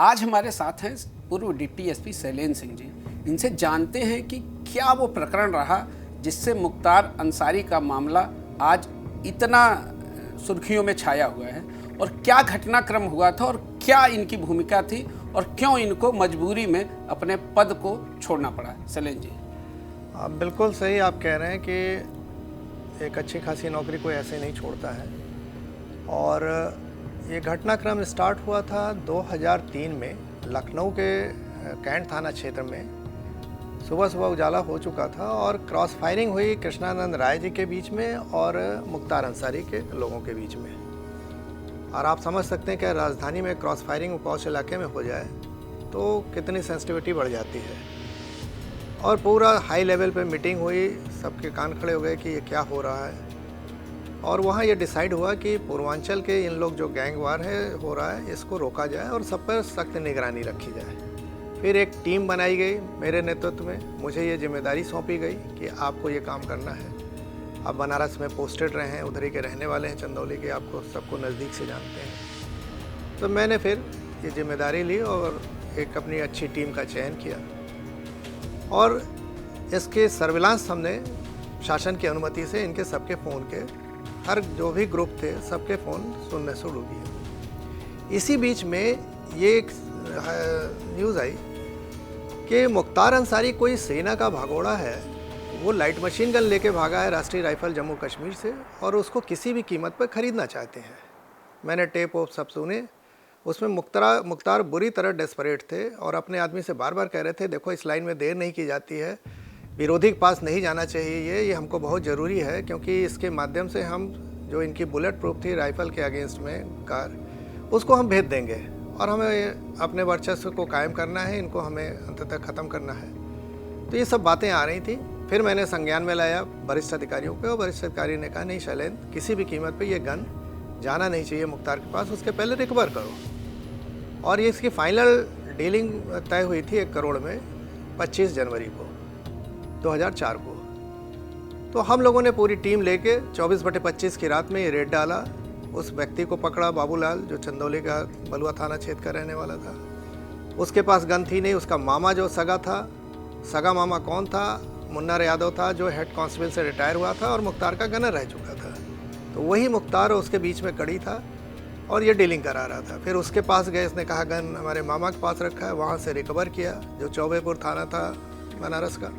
आज हमारे साथ हैं पूर्व डीपीएसपी शैलेंद्र सिंह जी। इनसे जानते हैं कि क्या वो प्रकरण रहा जिससे मुख्तार अंसारी का मामला आज इतना सुर्खियों में छाया हुआ है, और क्या घटनाक्रम हुआ था और क्या इनकी भूमिका थी और क्यों इनको मजबूरी में अपने पद को छोड़ना पड़ा। शैलेंद्र जी, आप बिल्कुल सही आप कह रहे हैं कि एक अच्छी खासी नौकरी कोई ऐसे नहीं छोड़ता है। और ये घटनाक्रम स्टार्ट हुआ था 2003 में लखनऊ के कैंट थाना क्षेत्र में। सुबह सुबह उजाला हो चुका था और क्रॉस फायरिंग हुई कृष्णानंद राय जी के बीच में और मुख्तार अंसारी के लोगों के बीच में। और आप समझ सकते हैं कि राजधानी में क्रॉस फायरिंग पौष इलाके में हो जाए तो कितनी सेंसिटिविटी बढ़ जाती है। और पूरा हाई लेवल पे मीटिंग हुई, सबके कान खड़े हो गए कि ये क्या हो रहा है। और वहाँ ये डिसाइड हुआ कि पूर्वांचल के इन लोग जो गैंग वार है हो रहा है, इसको रोका जाए और सब पर सख्त निगरानी रखी जाए। फिर एक टीम बनाई गई मेरे नेतृत्व में, मुझे ये जिम्मेदारी सौंपी गई कि आपको ये काम करना है। आप बनारस में पोस्टेड रहे हैं, उधर ही के रहने वाले हैं, चंदौली के, आपको सबको नज़दीक से जानते हैं। तो मैंने फिर ये जिम्मेदारी ली और एक अपनी अच्छी टीम का चयन किया और इसके सर्विलांस हमने शासन की अनुमति से इनके सबके फ़ोन के, हर जो भी ग्रुप थे सबके फ़ोन सुनने शुरू किए। इसी बीच में ये एक न्यूज़ आई कि मुख्तार अंसारी कोई सेना का भागोड़ा है, वो लाइट मशीन गन लेके भागा है राष्ट्रीय राइफल जम्मू कश्मीर से और उसको किसी भी कीमत पर ख़रीदना चाहते हैं। मैंने टेप ओप सब सुने। उसमें मुख्तार बुरी तरह डेस्परेट थे और अपने आदमी से बार बार कह रहे थे, देखो इस लाइन में देर नहीं की जाती है, विरोधी के पास नहीं जाना चाहिए, ये हमको बहुत ज़रूरी है, क्योंकि इसके माध्यम से हम जो इनकी बुलेट प्रूफ थी राइफ़ल के अगेंस्ट में कार, उसको हम भेज देंगे और हमें अपने वर्चस्व को कायम करना है, इनको हमें अंततः ख़त्म करना है। तो ये सब बातें आ रही थी। फिर मैंने संज्ञान में लाया वरिष्ठ अधिकारियों पे और वरिष्ठ अधिकारी ने कहा, नहीं शैलेंद्र, किसी भी कीमत पे ये गन जाना नहीं चाहिए मुख्तार के पास, उसके पहले रिकवर करो। और ये इसकी फाइनल डीलिंग तय हुई थी 1 करोड़ में 25 जनवरी को 2004 को। तो हम लोगों ने पूरी टीम लेके 24/25 की रात में ये रेड डाला, उस व्यक्ति को पकड़ा, बाबूलाल, जो चंदौली का बलुआ थाना क्षेत्र का रहने वाला था। उसके पास गन थी नहीं, उसका मामा जो सगा था, सगा मामा कौन था, मुन्ना यादव था जो हेड कांस्टेबल से रिटायर हुआ था और मुख्तार का गनर रह चुका था। तो वही मुख्तार उसके बीच में कड़ी था और ये डीलिंग करा रहा था। फिर उसके पास गए, इसने कहा गन हमारे मामा के पास रखा है, वहाँ से रिकवर किया जो चौबेपुर थाना था बनारस का।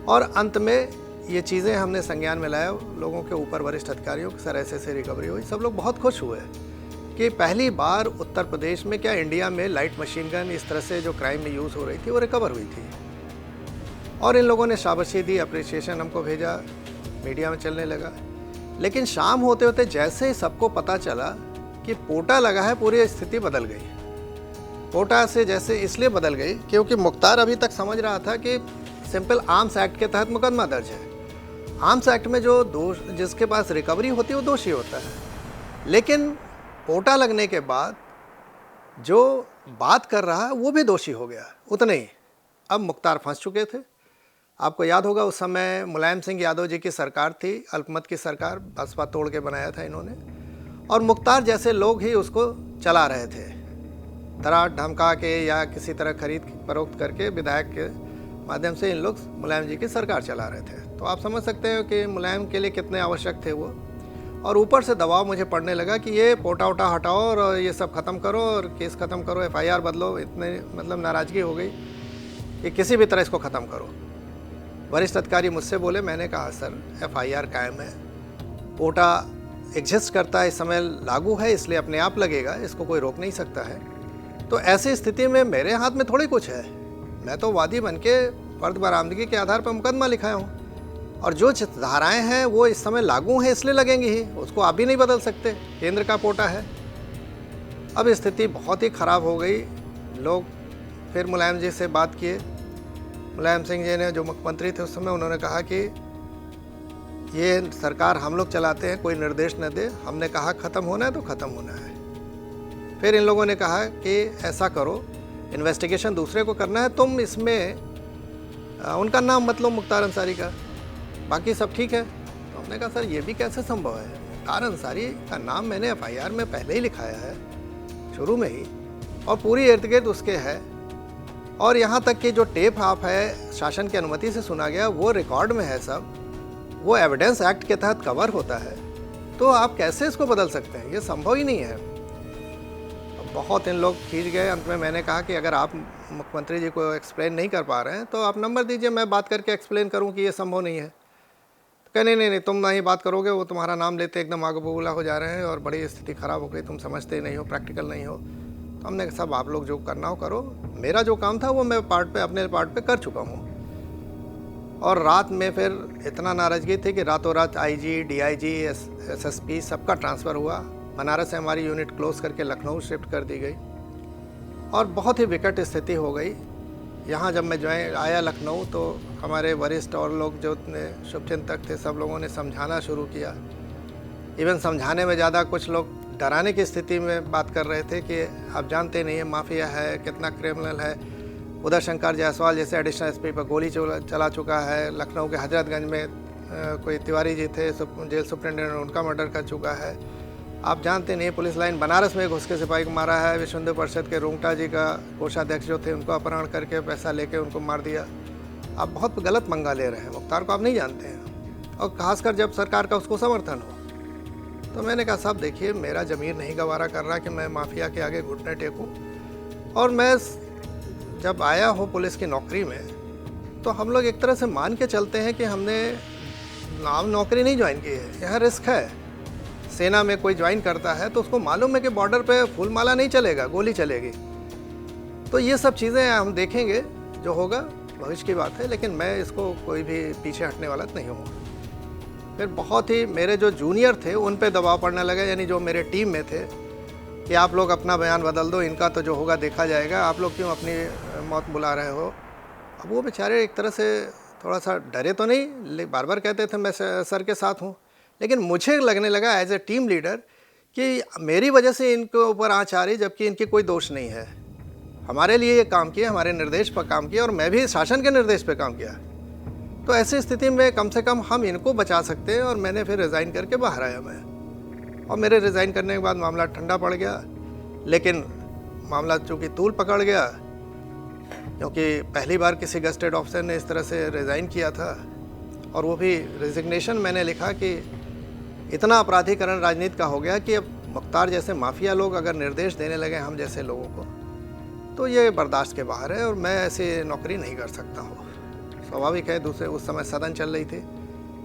और अंत में ये चीज़ें हमने संज्ञान में लाया लोगों के ऊपर, वरिष्ठ अधिकारियों के, सर ऐसे रिकवरी हुई। सब लोग बहुत खुश हुए कि पहली बार उत्तर प्रदेश में, क्या इंडिया में, लाइट मशीन गन इस तरह से जो क्राइम में यूज़ हो रही थी वो रिकवर हुई थी। और इन लोगों ने शाबाशी दी, अप्रिसिएशन हमको भेजा, मीडिया में चलने लगा। लेकिन शाम होते होते जैसे ही सबको पता चला कि पोटा लगा है, पूरी स्थिति बदल गई। पोटा से जैसे इसलिए बदल गई क्योंकि मुख्तार अभी तक समझ रहा था कि सिंपल आर्म्स एक्ट के तहत मुकदमा दर्ज है। आर्म्स एक्ट में जो दोष, जिसके पास रिकवरी होती है वो दोषी होता है। लेकिन पोटा लगने के बाद जो बात कर रहा है वो भी दोषी हो गया, उतने ही। अब मुख्तार फंस चुके थे। आपको याद होगा उस समय मुलायम सिंह यादव जी की सरकार थी, अल्पमत की सरकार, बसपा तोड़ के बनाया था इन्होंने, और मुख्तार जैसे लोग ही उसको चला रहे थे, डरा धमका के या किसी तरह खरीद फरोख्त करके विधायक के माध्यम से इन लोग मुलायम जी की सरकार चला रहे थे। तो आप समझ सकते हो कि मुलायम के लिए कितने आवश्यक थे वो। और ऊपर से दबाव मुझे पड़ने लगा कि ये पोटा वोटा हटाओ और ये सब ख़त्म करो और केस ख़त्म करो, FIR बदलो। इतने मतलब नाराज़गी हो गई कि किसी भी तरह इसको ख़त्म करो। वरिष्ठ अधिकारी मुझसे बोले, मैंने कहा सर FIR कायम है, पोटा एग्जिस्ट करता है, इस समय लागू है, इसलिए अपने आप लगेगा, इसको कोई रोक नहीं सकता है। तो ऐसी स्थिति में मेरे हाथ में थोड़ी कुछ है, मैं तो वादी बन के फर्द बरामदगी के आधार पर मुकदमा लिखाया हूँ और जो धाराएं हैं वो इस समय लागू हैं इसलिए लगेंगी ही, उसको आप भी नहीं बदल सकते, केंद्र का पोटा है। अब स्थिति बहुत ही ख़राब हो गई। लोग फिर मुलायम जी से बात किए। मुलायम सिंह जी ने, जो मुख्यमंत्री थे उस समय, उन्होंने कहा कि ये सरकार हम लोग चलाते हैं, कोई निर्देश न दे, हमने कहा ख़त्म होना है तो ख़त्म होना है। फिर इन लोगों ने कहा कि ऐसा करो, इन्वेस्टिगेशन दूसरे को करना है, तुम इसमें उनका नाम मत लो मुख्तार अंसारी का, बाकी सब ठीक है। तो हमने कहा सर ये भी कैसे संभव है, मुख्तार अंसारी का नाम मैंने FIR में पहले ही लिखाया है, शुरू में ही, और पूरी इर्द गिर्द उसके है। और यहाँ तक कि जो टेप आप है शासन की अनुमति से सुना गया वो रिकॉर्ड में है सब, वो एविडेंस एक्ट के तहत कवर होता है। तो आप कैसे इसको बदल सकते हैं? ये संभव ही नहीं है। बहुत इन लोग खींच गए। अंत में मैंने कहा कि अगर आप मुख्यमंत्री जी को एक्सप्लेन नहीं कर पा रहे हैं तो आप नंबर दीजिए, मैं बात करके एक्सप्लेन करूं कि ये संभव नहीं है। तो कहे नहीं, तुम नहीं बात करोगे, वो तुम्हारा नाम लेते एकदम आगे बबूला हो जा रहे हैं और बड़ी स्थिति ख़राब हो गई, तुम समझते नहीं हो, प्रैक्टिकल नहीं हो। तो हमने कहा सब आप लोग जो करना हो करो, मेरा जो काम था वो मैं अपने पार्ट पे कर चुका हूँ। और रात में फिर इतना नाराज़गी थी कि रातों रात IG, DIG, SSP सबका ट्रांसफ़र हुआ। बनारस से हमारी यूनिट क्लोज़ करके लखनऊ शिफ्ट कर दी गई और बहुत ही विकट स्थिति हो गई। यहाँ जब मैं ज्वाइन आया लखनऊ तो हमारे वरिष्ठ और लोग जो इतने शुभचिंतक थे सब लोगों ने समझाना शुरू किया। इवन समझाने में ज़्यादा कुछ लोग डराने की स्थिति में बात कर रहे थे कि आप जानते नहीं है माफिया है, कितना क्रिमिनल है। उधर शंकर जायसवाल जैसे एडिशनल SP पर गोली चला चुका है। लखनऊ के हजरतगंज में कोई तिवारी जी थे जेल सुप्रिटेंडेंट, उनका मर्डर कर चुका है। आप जानते नहीं, पुलिस लाइन बनारस में घुस के सिपाही को मारा है। विश्व हिंदू परिषद के रोंगटा जी का कोषाध्यक्ष जो थे उनको अपहरण करके पैसा लेके उनको मार दिया। आप बहुत गलत पंगा ले रहे हैं। मुख्तार को आप नहीं जानते हैं, और खासकर जब सरकार का उसको समर्थन हो। तो मैंने कहा साहब देखिए, मेरा ज़मीर नहीं गवारा कर रहा कि मैं माफिया के आगे घुटने टेकूं। और मैं जब आया हूँ पुलिस की नौकरी में तो हम लोग एक तरह से मान के चलते हैं कि हमने नौकरी नहीं ज्वाइन की है, यह रिस्क है। सेना में कोई ज्वाइन करता है तो उसको मालूम है कि बॉर्डर पे फूल माला नहीं चलेगा, गोली चलेगी। तो ये सब चीज़ें हम देखेंगे, जो होगा भविष्य की बात है, लेकिन मैं इसको कोई भी पीछे हटने वाला नहीं हूँ। फिर बहुत ही मेरे जो जूनियर थे उन पे दबाव पड़ने लगा, यानी जो मेरे टीम में थे कि आप लोग अपना बयान बदल दो, इनका तो जो होगा देखा जाएगा, आप लोग क्यों अपनी मौत बुला रहे हो। अब वो बेचारे एक तरह से थोड़ा सा डरे तो नहीं, बार बार कहते थे मैं सर के साथ हूँ, लेकिन मुझे लगने लगा एज ए टीम लीडर कि मेरी वजह से इनके ऊपर आँच आ रही, जबकि इनकी कोई दोष नहीं है। हमारे लिए ये काम किया, हमारे निर्देश पर काम किया और मैं भी शासन के निर्देश पर काम किया। तो ऐसी स्थिति में कम से कम हम इनको बचा सकते हैं। और मैंने फिर रिज़ाइन करके बाहर आया मैं, और मेरे रिज़ाइन करने के बाद मामला ठंडा पड़ गया। लेकिन मामला चूँकि तूल पकड़ गया, क्योंकि पहली बार किसी गस्टेड ऑफिसर ने इस तरह से रिज़ाइन किया था, और वो भी रिजिग्नेशन मैंने लिखा कि इतना अपराधीकरण राजनीति का हो गया कि अब मुख्तार जैसे माफिया लोग अगर निर्देश देने लगे हम जैसे लोगों को, तो ये बर्दाश्त के बाहर है और मैं ऐसी नौकरी नहीं कर सकता हूँ। स्वाभाविक है। दूसरे उस समय सदन चल रही थी,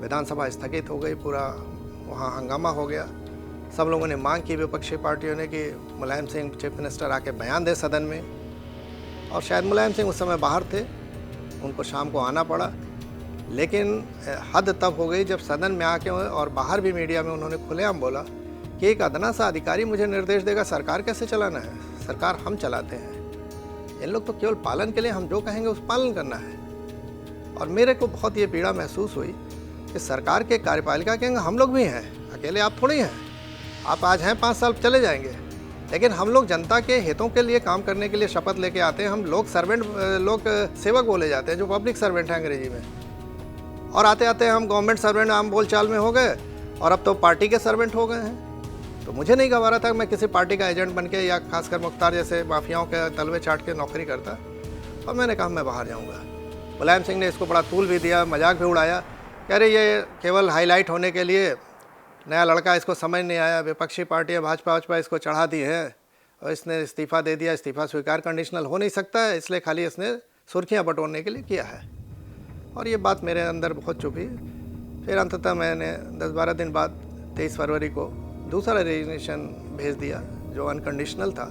विधानसभा स्थगित हो गई, पूरा वहाँ हंगामा हो गया। सब लोगों ने मांग की, विपक्षी पार्टियों ने, कि मुलायम सिंह चीफ मिनिस्टर आके बयान दे सदन में, और शायद मुलायम सिंह उस समय बाहर थे, उनको शाम को आना पड़ा। लेकिन हद तब हो गई जब सदन में आके और बाहर भी मीडिया में उन्होंने खुलेआम बोला कि एक अदना सा अधिकारी मुझे निर्देश देगा, सरकार कैसे चलाना है, सरकार हम चलाते हैं, इन लोग तो केवल पालन के लिए, हम जो कहेंगे उस पालन करना है। और मेरे को बहुत ये पीड़ा महसूस हुई कि सरकार के कार्यपालिका के हम लोग भी हैं, अकेले आप थोड़ी हैं। आप आज हैं, 5 साल चले जाएंगे, लेकिन हम लोग जनता के हितों के लिए काम करने के लिए शपथ लेके आते हैं। हम लोग सेवक बोले जाते हैं, जो पब्लिक सर्वेंट हैं अंग्रेजी में, और आते आते हम गवर्नमेंट सर्वेंट आम बोलचाल में हो गए, और अब तो पार्टी के सर्वेंट हो गए हैं। तो मुझे नहीं गवारा था कि मैं किसी पार्टी का एजेंट बन के, या खासकर मुख्तार जैसे माफियाओं के तलवे चाट के नौकरी करता। और मैंने कहा मैं बाहर जाऊंगा। मुलायम सिंह ने इसको बड़ा तूल भी दिया, मजाक भी उड़ाया, कह रहे ये केवल हाईलाइट होने के लिए, नया लड़का, इसको समझ नहीं आया, विपक्षी पार्टियाँ भाजपा इसको चढ़ा दी है और इसने इस्तीफ़ा दे दिया, इस्तीफ़ा स्वीकार कंडीशनल हो नहीं सकता है, इसलिए खाली इसने सुर्खियाँ बटोरने के लिए किया है। और ये बात मेरे अंदर बहुत चुभी। फिर अंततः मैंने 10-12 दिन बाद 23 फरवरी को दूसरा रेजिग्नेशन भेज दिया जो अनकंडीशनल था,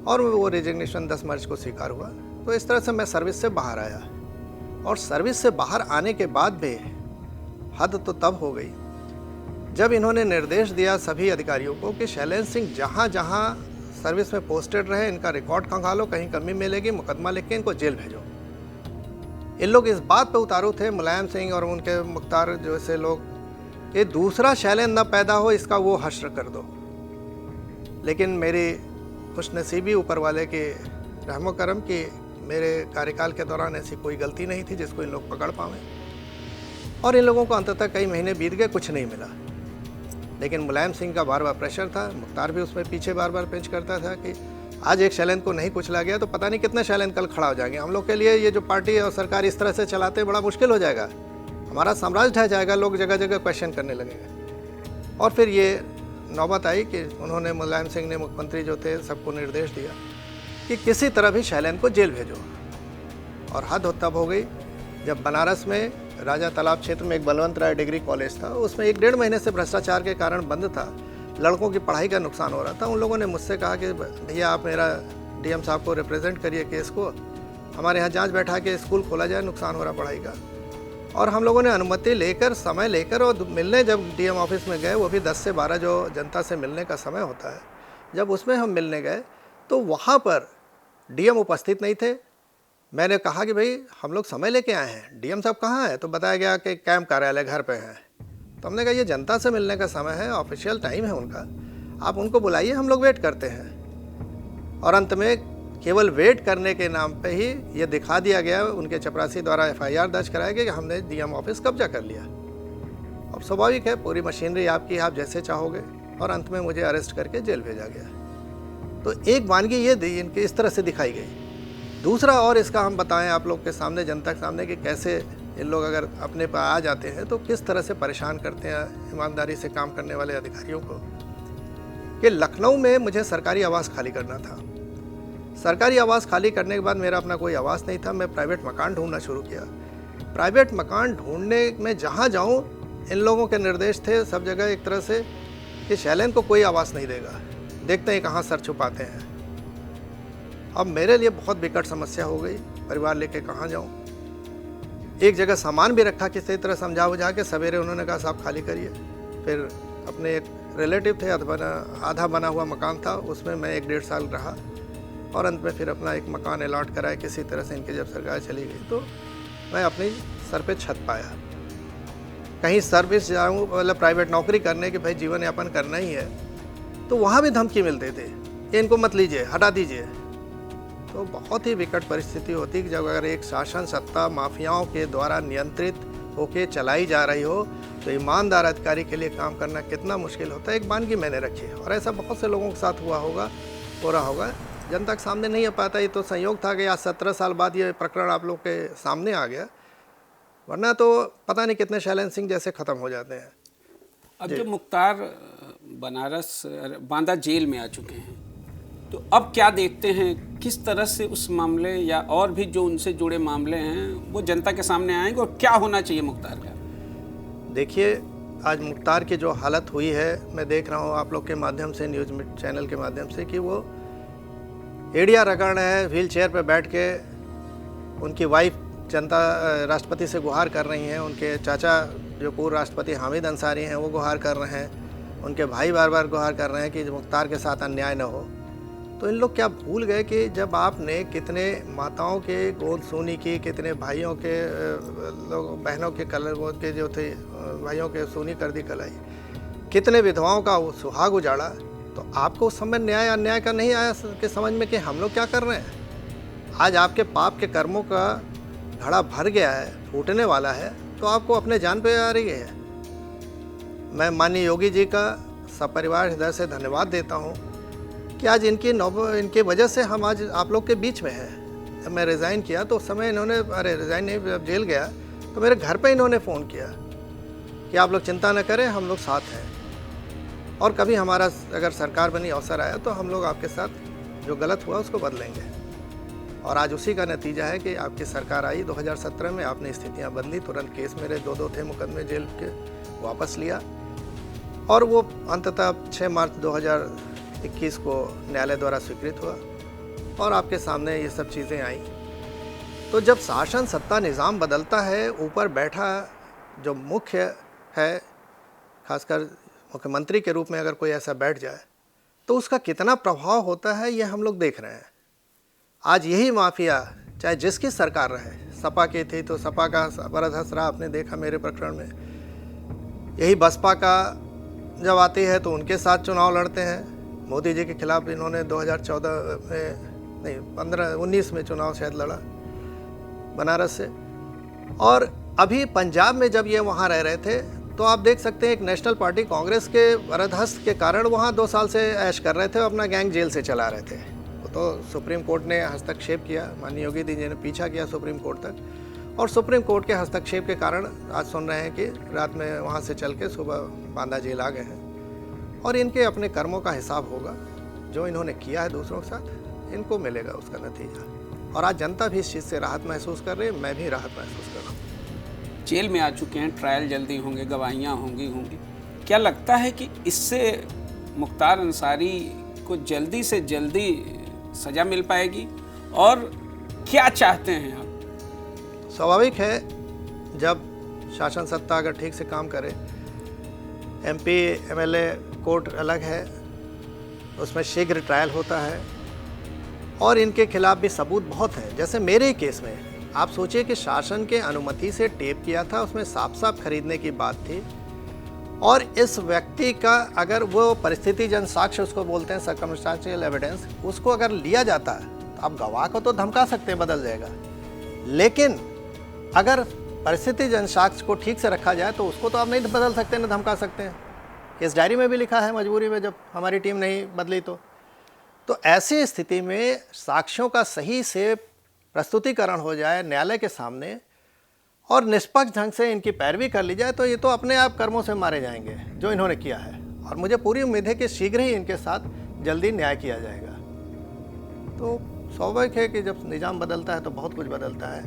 और वो रेजिग्नेशन 10 मार्च को स्वीकार हुआ। तो इस तरह से मैं सर्विस से बाहर आया। और सर्विस से बाहर आने के बाद भी हद तो तब हो गई जब इन्होंने निर्देश दिया सभी अधिकारियों को कि शैलेंद्र सिंह जहाँ जहाँ सर्विस में पोस्टेड रहे, इनका रिकॉर्ड खंगालो, कहीं कमी मिलेगी मुकदमा लिख के इनको जेल भेजो। इन लोग इस बात पे उतारू थे, मुलायम सिंह और उनके मुख्तार जैसे लोग, ये दूसरा शैलेंद्र न पैदा हो, इसका वो हश्र कर दो। लेकिन मेरी खुशनसीबी ऊपर वाले के रहमो करम कि मेरे कार्यकाल के दौरान ऐसी कोई गलती नहीं थी जिसको इन लोग पकड़ पाएँ। और इन लोगों को अंततः कई महीने बीत गए, कुछ नहीं मिला। लेकिन मुलायम सिंह का बार बार प्रेशर था, मुख्तार भी उसमें पीछे बार बार पेश करता था कि आज एक शैलेंद्र को नहीं कुचला गया तो पता नहीं कितने शैलेंद्र कल खड़ा हो जाएंगे। हम लोग के लिए ये जो पार्टी और सरकार इस तरह से चलाते हैं बड़ा मुश्किल हो जाएगा, हमारा साम्राज्य ढह जाएगा, लोग जगह जगह क्वेश्चन करने लगेंगे। और फिर ये नौबत आई कि उन्होंने, मुलायम सिंह ने, मुख्यमंत्री जो थे, सबको निर्देश दिया कि किसी तरह भी शैलेंद्र को जेल भेजो। और हद तब हो गई जब बनारस में राजा तालाब क्षेत्र में एक बलवंत राय डिग्री कॉलेज था, उसमें 1-1.5 महीने से भ्रष्टाचार के कारण बंद था, लड़कों की पढ़ाई का नुकसान हो रहा था। उन लोगों ने मुझसे कहा कि भैया आप मेरा डीएम साहब को रिप्रेजेंट करिए केस को, हमारे यहाँ जांच बैठा के स्कूल खोला जाए, नुकसान हो रहा पढ़ाई का। और हम लोगों ने अनुमति लेकर, समय लेकर, और मिलने जब डीएम ऑफिस में गए, वो भी 10 से 12 जो जनता से मिलने का समय होता है, जब उसमें हम मिलने गए तो वहाँ पर डीएम उपस्थित नहीं थे। मैंने कहा कि भाई हम लोग समय लेके आए हैं, डीएम साहब कहाँ हैं? तो बताया गया कि कैंप कार्यालय घर पे हैं। तो हमने कहा ये जनता से मिलने का समय है, ऑफिशियल टाइम है उनका, आप उनको बुलाइए, हम लोग वेट करते हैं। और अंत में केवल वेट करने के नाम पे ही ये दिखा दिया गया, उनके चपरासी द्वारा एफआईआर दर्ज कराया गया कि हमने डीएम ऑफिस कब्जा कर लिया। अब स्वाभाविक है, पूरी मशीनरी आपकी, आप जैसे चाहोगे, और अंत में मुझे अरेस्ट करके जेल भेजा गया। तो एक वानगी ये इनकी इस तरह से दिखाई गई। दूसरा और इसका हम बताएं आप लोग के सामने, जनता के सामने, कि कैसे इन लोग अगर अपने पर आ जाते हैं तो किस तरह से परेशान करते हैं ईमानदारी से काम करने वाले अधिकारियों को। कि लखनऊ में मुझे सरकारी आवास खाली करना था। सरकारी आवास खाली करने के बाद मेरा अपना कोई आवास नहीं था, मैं प्राइवेट मकान ढूंढना शुरू किया। प्राइवेट मकान ढूंढने में जहाँ जाऊँ, इन लोगों के निर्देश थे सब जगह एक तरह से कि शैलेंद्र को कोई आवास नहीं देगा, देखते हैं कहाँ सर छुपाते हैं। अब मेरे लिए बहुत विकट समस्या हो गई, परिवार लेके कहाँ जाऊँ। एक जगह सामान भी रखा, किसी तरह समझा बुझा के सवेरे उन्होंने कहा साहब खाली करिए। फिर अपने एक रिलेटिव थे, आधा बना हुआ मकान था, उसमें मैं 1-1.5 साल रहा, और अंत में फिर अपना एक मकान अलॉट कराया किसी तरह से। इनकी जब सरकार चली गई तो मैं अपनी सर पे छत पाया। कहीं सर्विस जाऊँ, मतलब प्राइवेट नौकरी करने के, भाई जीवन यापन करना ही है, तो वहाँ भी धमकी मिलते थे कि इनको मत लीजिए, हटा दीजिए। तो बहुत ही विकट परिस्थिति होती कि जब अगर एक शासन सत्ता माफियाओं के द्वारा नियंत्रित होके चलाई जा रही हो तो ईमानदार अधिकारी के लिए काम करना कितना मुश्किल होता है। एक वानगी मैंने रखी, और ऐसा बहुत से लोगों के साथ हुआ होगा, हो रहा होगा, जनता के सामने नहीं आ पाता। ये तो संयोग था कि आज 17 साल बाद ये प्रकरण आप लोग के सामने आ गया, वरना तो पता नहीं कितने शैलेंद्र सिंह जैसे ख़त्म हो जाते हैं। अब जब मुख्तार बनारस बांदा जेल में आ चुके हैं, तो अब क्या देखते हैं, किस तरह से उस मामले या और भी जो उनसे जुड़े मामले हैं वो जनता के सामने आएंगे, और क्या होना चाहिए मुख्तार का? देखिए, आज मुख्तार की जो हालत हुई है, मैं देख रहा हूँ आप लोग के माध्यम से, न्यूज़ चैनल के माध्यम से, कि वो एड़िया रगड़ रहे हैं, व्हील चेयर पर बैठ के। उनकी वाइफ जनता राष्ट्रपति से गुहार कर रही हैं, उनके चाचा जो पूर्व राष्ट्रपति हामिद अंसारी हैं वो गुहार कर रहे हैं, उनके भाई बार बार गुहार कर रहे हैं कि मुख्तार के साथ अन्याय न हो। तो इन लोग क्या भूल गए कि जब आपने कितने माताओं के गोद सूनी की, कितने भाइयों के लोग, बहनों के कलर वो के जो थे भाइयों के सूनी कर दी कलाई, कितने विधवाओं का वो सुहाग उजाड़ा, तो आपको उस समय न्याय अन्याय का नहीं आया कि समझ में कि हम लोग क्या कर रहे हैं। आज आपके पाप के कर्मों का घड़ा भर गया है, फूटने वाला है, तो आपको अपने जान पे आ रही है। मैं माननीय योगी जी का सपरिवार हृदय से धन्यवाद देता हूँ कि आज इनकी वजह से हम आज आप लोग के बीच में हैं। जब मैं रिज़ाइन किया तो उस समय इन्होंने, अरे रिज़ाइन नहीं, जब जेल गया तो मेरे घर पे इन्होंने फ़ोन किया कि आप लोग चिंता न करें, हम लोग साथ हैं, और कभी हमारा अगर सरकार बनी अवसर आया तो हम लोग आपके साथ जो गलत हुआ उसको बदलेंगे। और आज उसी का नतीजा है कि आपकी सरकार आई 2017 में, आपने स्थितियाँ बदली, तुरंत केस मेरे 2 थे मुकदमे जेल के वापस लिया, और वो अंततः 6 मार्च 2021 को न्यायालय द्वारा स्वीकृत हुआ, और आपके सामने ये सब चीज़ें आई। तो जब शासन सत्ता निज़ाम बदलता है, ऊपर बैठा जो मुख्य है, खासकर मुख्यमंत्री के रूप में अगर कोई ऐसा बैठ जाए तो उसका कितना प्रभाव होता है, ये हम लोग देख रहे हैं। आज यही माफिया चाहे जिसकी सरकार रहे, सपा की थी तो सपा का बरदहस रहा, आपने देखा मेरे प्रकरण में। यही बसपा का जब आती है तो उनके साथ चुनाव लड़ते हैं। मोदी जी के खिलाफ इन्होंने 2014 में नहीं 19 में चुनाव शायद लड़ा बनारस से। और अभी पंजाब में जब ये वहाँ रह रहे थे तो आप देख सकते हैं एक नेशनल पार्टी कांग्रेस के वरदहस्त के कारण वहाँ 2 साल से ऐश कर रहे थे, अपना गैंग जेल से चला रहे थे। तो सुप्रीम कोर्ट ने हस्तक्षेप किया, माननीय योगी जी ने पीछा किया सुप्रीम कोर्ट तक, और सुप्रीम कोर्ट के हस्तक्षेप के कारण आज सुन रहे हैं कि रात में वहाँ से चल के सुबह बांदा जेल आ गए हैं। और इनके अपने कर्मों का हिसाब होगा, जो इन्होंने किया है दूसरों के साथ, इनको मिलेगा उसका नतीजा। और आज जनता भी इस चीज़ से राहत महसूस कर रही है, मैं भी राहत महसूस कर रहा हूँ। जेल में आ चुके हैं, ट्रायल जल्दी होंगे, गवाहियाँ होंगी। क्या लगता है कि इससे मुख्तार अंसारी को जल्दी से जल्दी सज़ा मिल पाएगी, और क्या चाहते हैं आप? स्वाभाविक है, जब शासन सत्ता अगर ठीक से काम करे, एमपी एमएलए कोर्ट अलग है, उसमें शीघ्र ट्रायल होता है और इनके खिलाफ भी सबूत बहुत है। जैसे मेरे ही केस में आप सोचिए कि शासन के अनुमति से टेप किया था, उसमें साफ साफ खरीदने की बात थी, और इस व्यक्ति का अगर वो परिस्थिति जन साक्ष्य उसको बोलते हैं, सर्कमस्टेंशियल एविडेंस, उसको अगर लिया जाता है तो आप गवाह को तो धमका सकते हैं, बदल जाएगा, लेकिन अगर परिस्थिति जन साक्ष्य को ठीक से रखा जाए तो उसको तो आप नहीं बदल सकते, ना धमका सकते हैं। इस डायरी में भी लिखा है, मजबूरी में जब हमारी टीम नहीं बदली तो ऐसी स्थिति में साक्ष्यों का सही से प्रस्तुतिकरण हो जाए न्यायालय के सामने और निष्पक्ष ढंग से इनकी पैरवी कर ली जाए, तो ये तो अपने आप कर्मों से मारे जाएंगे जो इन्होंने किया है। और मुझे पूरी उम्मीद है कि शीघ्र ही इनके साथ जल्दी न्याय किया जाएगा। तो स्वाभाविक है कि जब निज़ाम बदलता है तो बहुत कुछ बदलता है।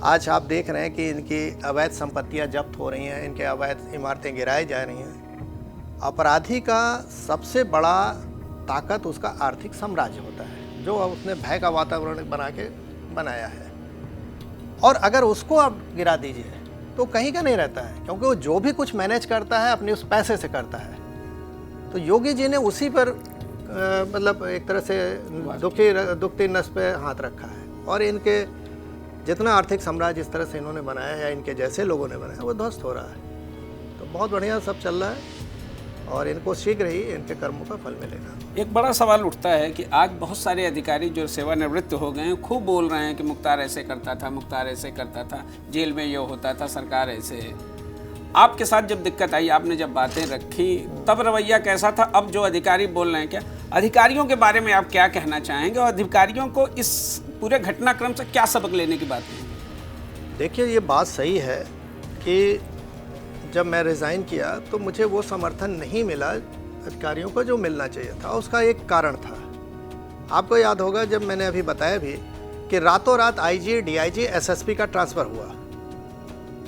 आज आप देख रहे हैं कि इनकी अवैध संपत्तियां जब्त हो रही हैं, इनके अवैध इमारतें गिराई जा रही हैं। अपराधी का सबसे बड़ा ताकत उसका आर्थिक साम्राज्य होता है, जो उसने भय का वातावरण बनाया है। और अगर उसको आप गिरा दीजिए तो कहीं का नहीं रहता है, क्योंकि वो जो भी कुछ मैनेज करता है अपने उस पैसे से करता है। तो योगी जी ने उसी पर मतलब एक तरह से दुखती नस पे हाथ रखा है, और इनके जितना आर्थिक साम्राज्य इस तरह से इन्होंने बनाया है या इनके जैसे लोगों ने बनाया, वो ध्वस्त हो रहा है। तो बहुत बढ़िया सब चल रहा है, और इनको शीघ्र ही इनके कर्मों का फल मिलेगा। एक बड़ा सवाल उठता है कि आज बहुत सारे अधिकारी जो सेवानिवृत्त हो गए हैं खूब बोल रहे हैं कि मुख्तार ऐसे करता था, मुख्तार ऐसे करता था, जेल में ये होता था, सरकार ऐसे है। आपके साथ जब दिक्कत आई, आपने जब बातें रखी, तब रवैया कैसा था? अब जो अधिकारी बोल रहे हैं, क्या अधिकारियों के बारे में आप क्या कहना चाहेंगे, और अधिकारियों को इस पूरे घटनाक्रम से क्या सबक लेने की बात है? देखिए, ये बात सही है कि जब मैं रिज़ाइन किया तो मुझे वो समर्थन नहीं मिला अधिकारियों को जो मिलना चाहिए था। उसका एक कारण था, आपको याद होगा जब मैंने अभी बताया भी कि रातों रात आईजी, डीआईजी, एसएसपी का ट्रांसफ़र हुआ,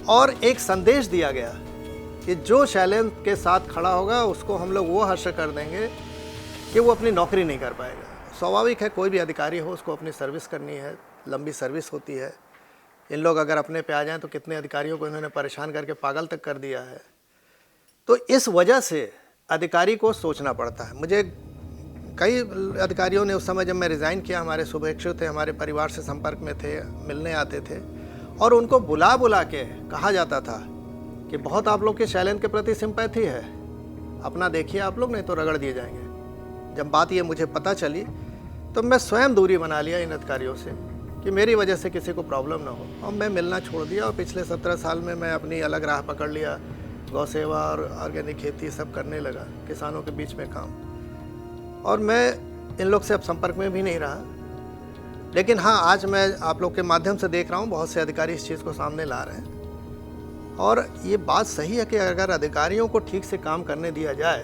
और एक संदेश दिया गया कि जो शैलेंद्र के साथ खड़ा होगा उसको हम लोग वो हर्ष कर देंगे कि वो अपनी नौकरी नहीं कर पाएगा। स्वाभाविक है, कोई भी अधिकारी हो उसको अपनी सर्विस करनी है, लंबी सर्विस होती है। इन लोग अगर अपने पे आ जाएं तो कितने अधिकारियों को इन्होंने परेशान करके पागल तक कर दिया है। तो इस वजह से अधिकारी को सोचना पड़ता है। मुझे कई अधिकारियों ने उस समय जब मैं रिज़ाइन किया, हमारे शुभेच्छु थे, हमारे परिवार से संपर्क में थे, मिलने आते थे, और उनको बुला बुला के कहा जाता था कि बहुत आप लोग के शैलेंद्र के प्रति सिंपैथी है, अपना देखिए आप लोग, नहीं तो रगड़ दिए जाएंगे। जब बात ये मुझे पता चली तो मैं स्वयं दूरी बना लिया इन अधिकारियों से कि मेरी वजह से किसी को प्रॉब्लम ना हो, और मैं मिलना छोड़ दिया। और पिछले 17 साल में मैं अपनी अलग राह पकड़ लिया, गौ सेवा और ऑर्गेनिक खेती सब करने लगा, किसानों के बीच में काम, और मैं इन लोग से अब संपर्क में भी नहीं रहा। लेकिन हाँ, आज मैं आप लोग के माध्यम से देख रहा हूँ बहुत से अधिकारी इस चीज़ को सामने ला रहे हैं, और ये बात सही है कि अगर अधिकारियों को ठीक से काम करने दिया जाए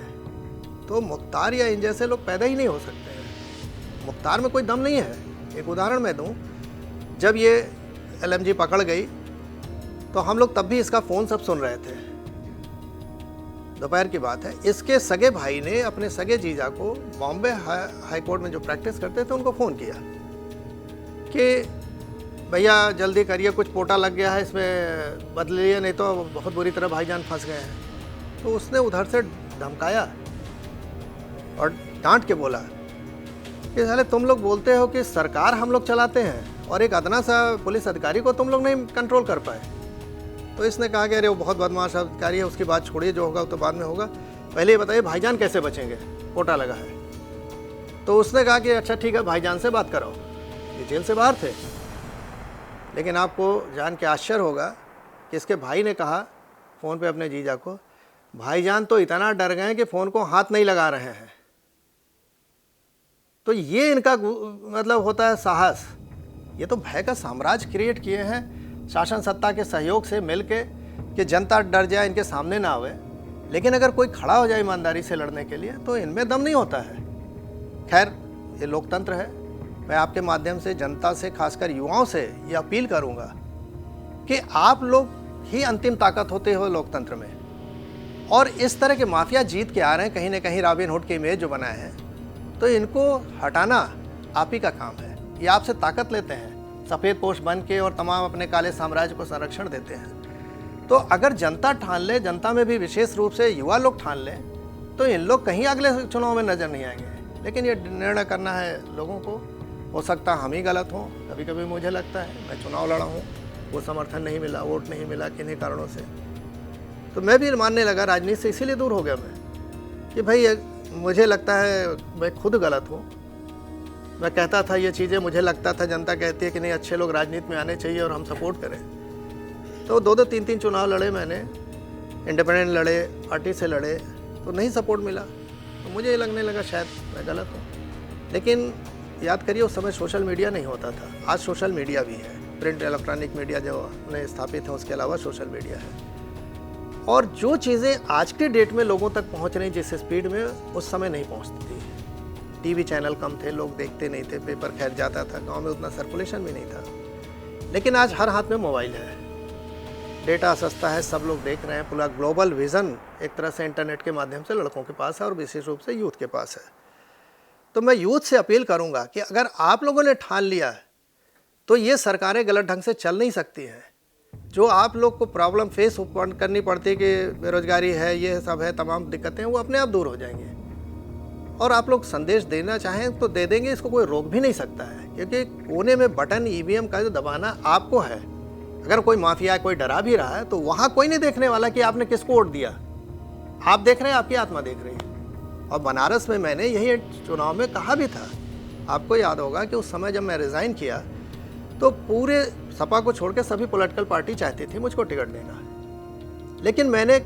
तो मुख्तार या इन जैसे लोग पैदा ही नहीं हो सकते हैं। मुख्तार में कोई दम नहीं है। एक उदाहरण मैं दूँ, जब ये एलएमजी पकड़ गई तो हम लोग तब भी इसका फ़ोन सब सुन रहे थे, दोपहर की बात है। इसके सगे भाई ने अपने सगे जीजा को बॉम्बे हाई कोर्ट में जो प्रैक्टिस करते थे उनको फ़ोन किया कि भैया जल्दी करिए, कुछ पोटा लग गया है, इसमें बदलिए, नहीं तो बहुत बुरी तरह भाईजान फंस गए हैं। तो उसने उधर से धमकाया और डांट के बोला कि साले तुम लोग बोलते हो कि सरकार हम लोग चलाते हैं, और एक अदना सा पुलिस अधिकारी को तुम लोग नहीं कंट्रोल कर पाए। तो इसने कहा कि अरे वो बहुत बदमाश अधिकारी है, उसकी बात छोड़िए, जो होगा तो बाद में होगा, पहले ये बताइए भाईजान कैसे बचेंगे, पोटा लगा है। तो उसने कहा कि अच्छा ठीक है, भाईजान से बात कराओ। ये जेल से बाहर थे, लेकिन आपको जान के आश्चर्य होगा कि इसके भाई ने कहा फ़ोन पे अपने जीजा को, भाईजान तो इतना डर गए कि फ़ोन को हाथ नहीं लगा रहे हैं। तो ये इनका मतलब होता है साहस। ये तो भय का साम्राज्य क्रिएट किए हैं शासन सत्ता के सहयोग से मिलके कि जनता डर जाए, इनके सामने ना आवे। लेकिन अगर कोई खड़ा हो जाए ईमानदारी से लड़ने के लिए तो इनमें दम नहीं होता है। खैर, ये लोकतंत्र है। मैं आपके माध्यम से जनता से, खासकर युवाओं से ये अपील करूंगा कि आप लोग ही अंतिम ताकत होते हो लोकतंत्र में। और इस तरह के माफिया जीत के आ रहे हैं, कहीं ना कहीं रॉबिन हुड की इमेज जो बनाए हैं, तो इनको हटाना आप ही का काम है। ये आपसे ताकत लेते हैं, सफ़ेद पोश बन के, और तमाम अपने काले साम्राज्य को संरक्षण देते हैं। तो अगर जनता ठान ले, जनता में भी विशेष रूप से युवा लोग ठान लें, तो इन लोग कहीं अगले चुनाव में नजर नहीं आएंगे। लेकिन ये निर्णय करना है लोगों को। हो सकता हम ही गलत हों, कभी कभी मुझे लगता है। मैं चुनाव लड़ा हूँ, वो समर्थन नहीं मिला, वोट नहीं मिला किन्हीं कारणों से, तो मैं भी मानने लगा राजनीति से। इसीलिए दूर हो गया मैं कि भाई मुझे लगता है मैं खुद गलत हूँ। मैं कहता था ये चीज़ें, मुझे लगता था जनता कहती है कि नहीं, अच्छे लोग राजनीति में आने चाहिए और हम सपोर्ट करें। तो 2-2, 3-3 चुनाव लड़े मैंने, इंडिपेंडेंट लड़े, पार्टी से लड़े, तो नहीं सपोर्ट मिला। तो मुझे ये लगने लगा शायद मैं गलत हूँ। लेकिन याद करिए, उस समय सोशल मीडिया नहीं होता था। आज सोशल मीडिया भी है। प्रिंट इलेक्ट्रॉनिक मीडिया जो अपने स्थापित है, उसके अलावा सोशल मीडिया है। और जो चीज़ें आज के डेट में लोगों तक पहुँच रही जिस स्पीड में, उस समय नहीं पहुँचती थी। टीवी चैनल कम थे, लोग देखते नहीं थे, पेपर खैर जाता था, गांव में उतना सर्कुलेशन भी नहीं था। लेकिन आज हर हाथ में मोबाइल है, डेटा सस्ता है, सब लोग देख रहे हैं। पूरा ग्लोबल विज़न एक तरह से इंटरनेट के माध्यम से लड़कों के पास है और विशेष रूप से यूथ के पास है। तो मैं यूथ से अपील करूंगा कि अगर आप लोगों ने ठान लिया है तो ये सरकारें गलत ढंग से चल नहीं सकती हैं। जो आप लोग को प्रॉब्लम फेस करनी पड़ती है कि बेरोजगारी है, ये सब है, तमाम दिक्कतें, वो अपने आप दूर हो जाएंगे। और आप लोग संदेश देना चाहें तो दे देंगे, इसको कोई रोक भी नहीं सकता है। क्योंकि कोने में बटन ईवीएम का जो दबाना आपको है। अगर कोई माफिया, कोई डरा भी रहा है, तो वहाँ कोई नहीं देखने वाला कि आपने किसको वोट दिया। आप देख रहे हैं, आपकी आत्मा देख रही है। और बनारस में मैंने यही चुनाव में कहा भी था, आपको याद होगा कि उस समय जब मैं रिज़ाइन किया तो पूरे सपा को छोड़ के सभी पॉलिटिकल पार्टी चाहती थी मुझको टिकट देना। लेकिन मैंने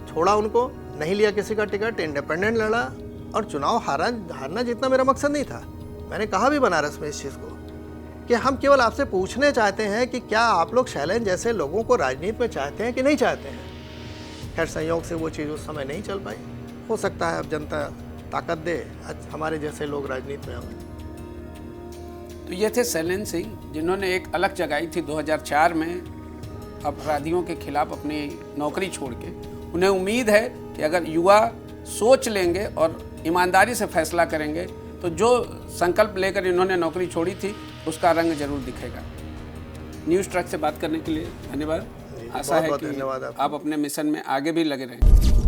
छोड़ा उनको, नहीं लिया किसी का टिकट, इंडिपेंडेंट लड़ा और चुनाव हारना जीतना मेरा मकसद नहीं था। मैंने कहा भी बनारस में इस चीज़ को कि हम केवल आपसे पूछने चाहते हैं कि क्या आप लोग शैलेंज जैसे लोगों को राजनीति में चाहते हैं कि नहीं चाहते हैं। खैर, संयोग से वो चीज़ उस समय नहीं चल पाई। हो सकता है अब जनता ताकत दे, हमारे जैसे लोग राजनीति में आए। तो ये थे शैलेंद्र सिंह, जिन्होंने एक अलग जगाई थी 2004 में अपराधियों के खिलाफ अपनी नौकरी छोड़ के। उन्हें उम्मीद है कि अगर युवा सोच लेंगे और ईमानदारी से फैसला करेंगे तो जो संकल्प लेकर इन्होंने नौकरी छोड़ी थी उसका रंग जरूर दिखेगा। न्यूज़ ट्रक से बात करने के लिए धन्यवाद। आशा है कि आप अपने मिशन में आगे भी लगे रहें।